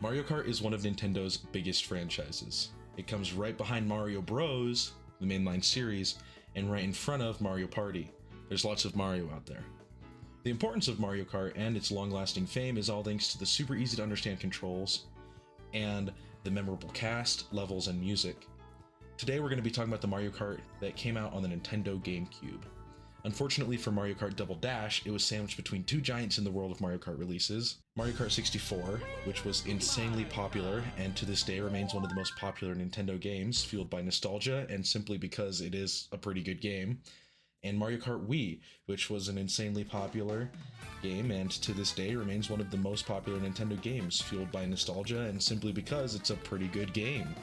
Mario Kart is one of Nintendo's biggest franchises. It comes right behind Mario Bros, the mainline series, and right in front of Mario Party. There's lots of Mario out there. The importance of Mario Kart and its long-lasting fame is all thanks to the super easy to understand controls and the memorable cast, levels, and music. Today we're going to be talking about the Mario Kart that came out on the Nintendo GameCube. Unfortunately for Mario Kart Double Dash, it was sandwiched between two giants in the world of Mario Kart releases. Mario Kart 64, which was insanely popular and to this day remains one of the most popular Nintendo games, fueled by nostalgia and simply because it is a pretty good game. And Mario Kart Wii, which was an insanely popular game and to this day remains one of the most popular Nintendo games, fueled by nostalgia and simply because it's a pretty good game.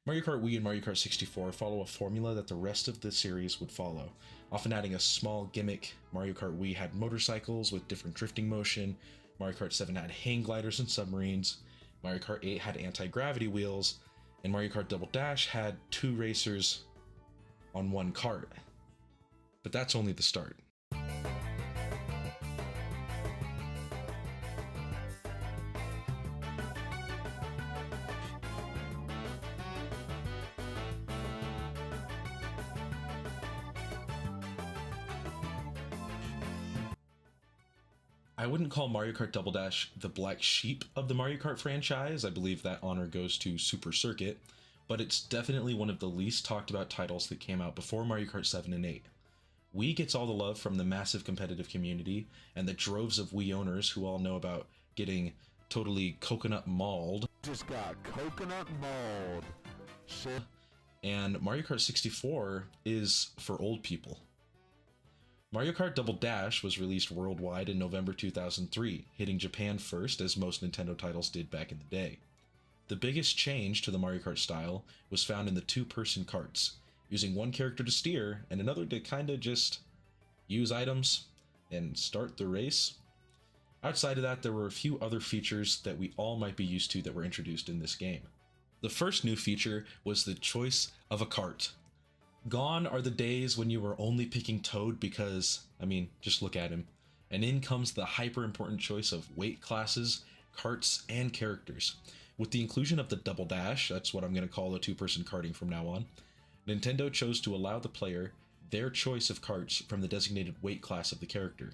Mario Kart Wii and Mario Kart 64 follow a formula that the rest of the series would follow, often adding a small gimmick. Mario Kart Wii had motorcycles with different drifting motion, Mario Kart 7 had hang gliders and submarines, Mario Kart 8 had anti-gravity wheels, and Mario Kart Double Dash had two racers on one kart. But that's only the start. I wouldn't call Mario Kart Double Dash the black sheep of the Mario Kart franchise. I believe that honor goes to Super Circuit, but it's definitely one of the least talked about titles that came out before Mario Kart 7 and 8. Wii gets all the love from the massive competitive community and the droves of Wii owners who all know about getting totally coconut mauled. Just got coconut mauled. Shit. And Mario Kart 64 is for old people. Mario Kart Double Dash was released worldwide in November 2003, hitting Japan first as most Nintendo titles did back in the day. The biggest change to the Mario Kart style was found in the two-person karts, using one character to steer and another to kinda just use items and start the race. Outside of that, there were a few other features that we all might be used to that were introduced in this game. The first new feature was the choice of a kart. Gone are the days when you were only picking Toad because, just look at him. And in comes the hyper important choice of weight classes, karts, and characters. With the inclusion of the Double Dash, that's what I'm going to call the two-person karting from now on, Nintendo chose to allow the player their choice of karts from the designated weight class of the character.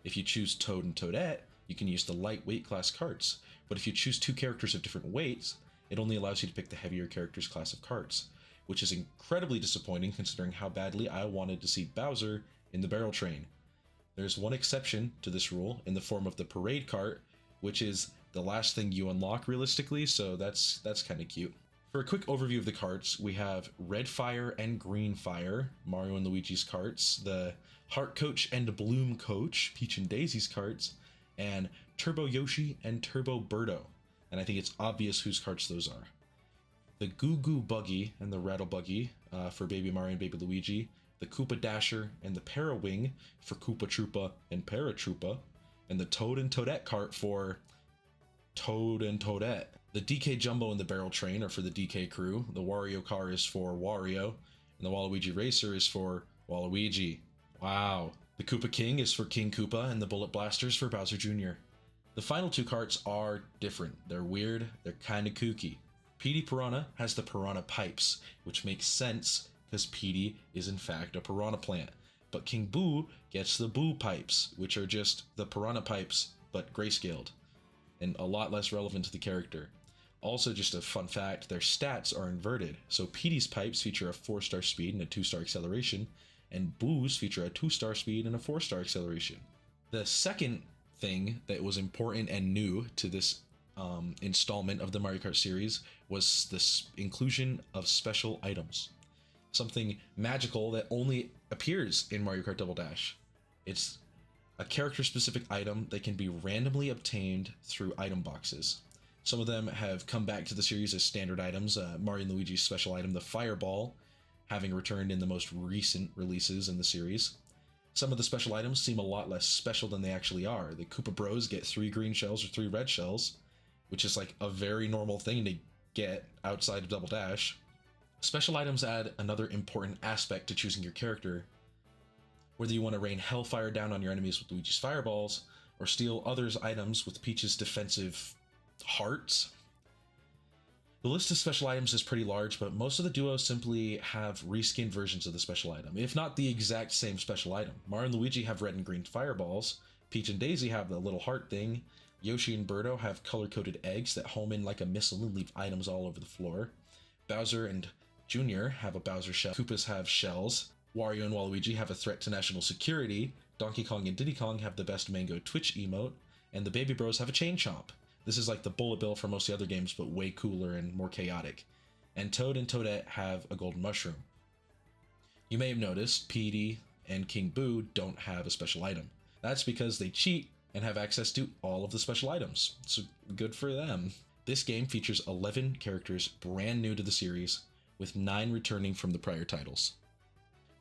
If you choose Toad and Toadette, you can use the light weight class karts, but if you choose two characters of different weights, it only allows you to pick the heavier character's class of karts, which is incredibly disappointing considering how badly I wanted to see Bowser in the barrel train. There's one exception to this rule in the form of the parade kart, which is the last thing you unlock realistically, so that's kind of cute. For a quick overview of the karts, we have Red Fire and Green Fire, Mario and Luigi's karts, the Heart Coach and Bloom Coach, Peach and Daisy's karts, and Turbo Yoshi and Turbo Birdo, and I think it's obvious whose karts those are. The Goo Goo Buggy and the Rattle Buggy for Baby Mario and Baby Luigi, the Koopa Dasher and the Parawing for Koopa Troopa and Paratroopa, and the Toad and Toadette kart for Toad and Toadette. The DK Jumbo and the Barrel Train are for the DK crew, the Wario car is for Wario, and the Waluigi Racer is for Waluigi. Wow. The Koopa King is for King Koopa, and the Bullet Blasters for Bowser Jr. The final two karts are different. They're weird, they're kinda kooky. Petey Piranha has the Piranha Pipes, which makes sense because Petey is in fact a piranha plant. But King Boo gets the Boo Pipes, which are just the Piranha Pipes, but grayscaled, and a lot less relevant to the character. Also, just a fun fact, their stats are inverted, so Petey's pipes feature a 4-star speed and a 2-star acceleration, and Boo's feature a 2-star speed and a 4-star acceleration. The second thing that was important and new to this installment of the Mario Kart series was this inclusion of special items. Something magical that only appears in Mario Kart Double Dash. It's a character-specific item that can be randomly obtained through item boxes. Some of them have come back to the series as standard items, Mario and Luigi's special item, the Fireball, having returned in the most recent releases in the series. Some of the special items seem a lot less special than they actually are. The Koopa Bros get 3 green shells or 3 red shells, which is like a very normal thing to get outside of Double Dash. Special items add another important aspect to choosing your character. Whether you want to rain hellfire down on your enemies with Luigi's fireballs, or steal others' items with Peach's defensive hearts, The list of special items is pretty large, but most of the duos simply have reskinned versions of the special item, if not the exact same special item. Mario and Luigi have red and green fireballs, Peach and Daisy have the little heart thing, Yoshi and Birdo have color-coded eggs that home in like a missile and leave items all over the floor, Bowser and Jr. have a Bowser shell, Koopas have shells, Wario and Waluigi have a threat to national security, Donkey Kong and Diddy Kong have the best Mango Twitch emote, and the Baby Bros have a Chain Chomp. This is like the bullet bill for most of the other games, but way cooler and more chaotic. And Toad and Toadette have a golden mushroom. You may have noticed Petey and King Boo don't have a special item. That's because they cheat and have access to all of the special items. So good for them. This game features 11 characters brand new to the series, with 9 returning from the prior titles.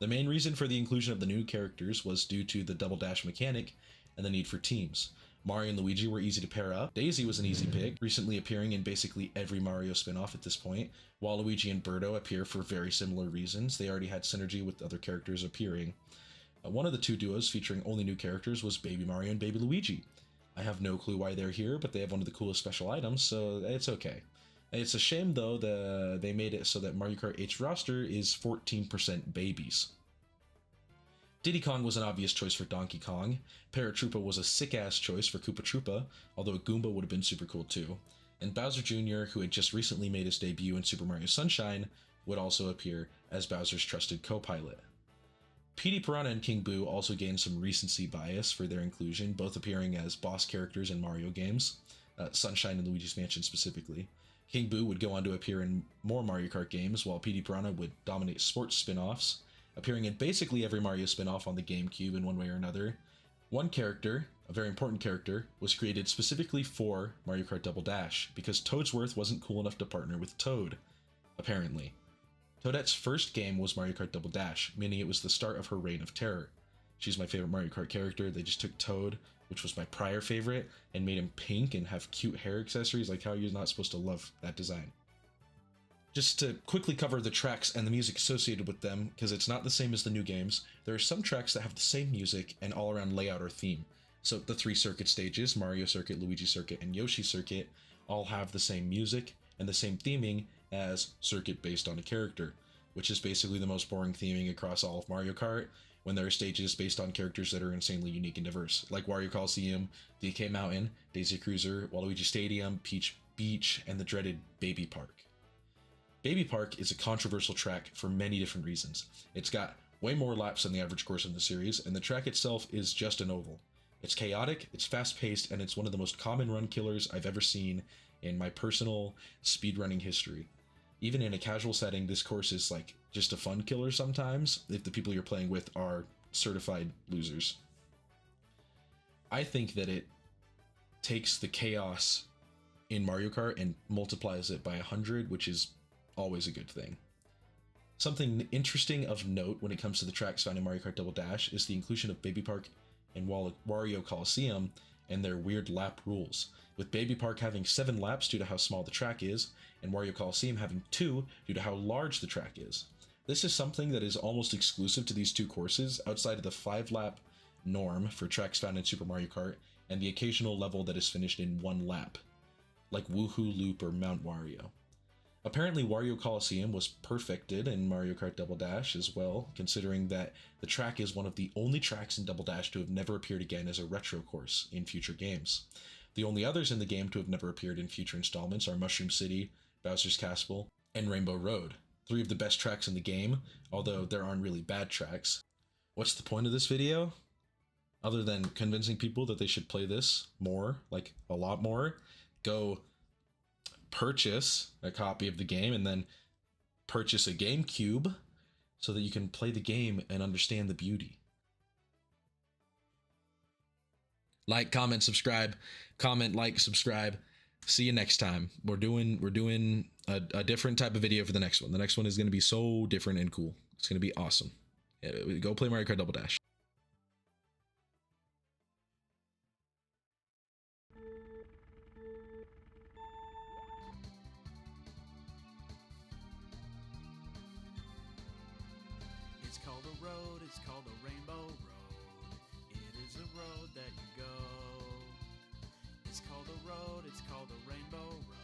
The main reason for the inclusion of the new characters was due to the double dash mechanic and the need for teams. Mario and Luigi were easy to pair up, Daisy was an easy pick, recently appearing in basically every Mario spin-off at this point, while Luigi and Birdo appear for very similar reasons. They already had synergy with other characters appearing. One of the two duos featuring only new characters was Baby Mario and Baby Luigi. I have no clue why they're here, but they have one of the coolest special items, so it's okay. It's a shame though that they made it so that Mario Kart 8's roster is 14% babies. Diddy Kong was an obvious choice for Donkey Kong, Paratroopa was a sick-ass choice for Koopa Troopa, although a Goomba would have been super cool too, and Bowser Jr., who had just recently made his debut in Super Mario Sunshine, would also appear as Bowser's trusted co-pilot. Petey, Piranha, and King Boo also gained some recency bias for their inclusion, both appearing as boss characters in Mario games, Sunshine and Luigi's Mansion specifically. King Boo would go on to appear in more Mario Kart games, while Petey Piranha would dominate sports spin-offs, appearing in basically every Mario spin-off on the GameCube in one way or another. One character, a very important character, was created specifically for Mario Kart Double Dash, because Toadsworth wasn't cool enough to partner with Toad, apparently. Toadette's first game was Mario Kart Double Dash, meaning it was the start of her reign of terror. She's my favorite Mario Kart character. They just took Toad, which was my prior favorite, and made him pink and have cute hair accessories. Like, how you're not supposed to love that design. Just to quickly cover the tracks and the music associated with them, because it's not the same as the new games, there are some tracks that have the same music and all-around layout or theme. So the 3 circuit stages, Mario Circuit, Luigi Circuit, and Yoshi Circuit, all have the same music and the same theming as Circuit based on a character, which is basically the most boring theming across all of Mario Kart, when there are stages based on characters that are insanely unique and diverse, like Wario Coliseum, DK Mountain, Daisy Cruiser, Waluigi Stadium, Peach Beach, and the dreaded Baby Park. Baby Park is a controversial track for many different reasons. It's got way more laps than the average course in the series, and the track itself is just an oval. It's chaotic, it's fast-paced, and it's one of the most common run killers I've ever seen in my personal speedrunning history. Even in a casual setting, this course is like just a fun killer sometimes, if the people you're playing with are certified losers. I think that it takes the chaos in Mario Kart and multiplies it by 100, which is always a good thing. Something interesting of note when it comes to the tracks found in Mario Kart Double Dash is the inclusion of Baby Park and Wario Coliseum and their weird lap rules, with Baby Park having 7 laps due to how small the track is, and Wario Coliseum having 2 due to how large the track is. This is something that is almost exclusive to these two courses, outside of the 5-lap norm for tracks found in Super Mario Kart, and the occasional level that is finished in 1 lap, like Woohoo Loop or Mount Wario. Apparently Wario Coliseum was perfected in Mario Kart Double Dash as well, considering that the track is one of the only tracks in Double Dash to have never appeared again as a retro course in future games. The only others in the game to have never appeared in future installments are Mushroom City, Bowser's Castle, and Rainbow Road. 3 of the best tracks in the game, although there aren't really bad tracks. What's the point of this video? Other than convincing people that they should play this more, like a lot more, go purchase a copy of the game and then purchase a GameCube so that you can play the game and understand the beauty. Like, comment, subscribe. Comment, like, subscribe. See you next time. We're doing a different type of video for the next one. The next one is going to be so different and cool. It's going to be awesome. Yeah, go play Mario Kart Double Dash. It's called a road, it's called a rainbow road. It is a road that you go. It's called a road, it's called a rainbow road.